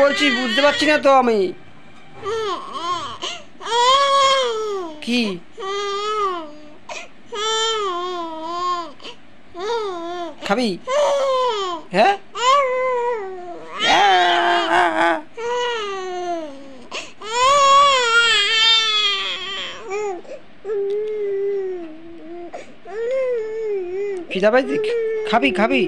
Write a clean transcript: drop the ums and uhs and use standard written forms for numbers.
বলছি বুঝতে পারছি না তো আমি। কি? খাবি? হ্যাঁ, খিদা পাইছে? খাবি খাবি?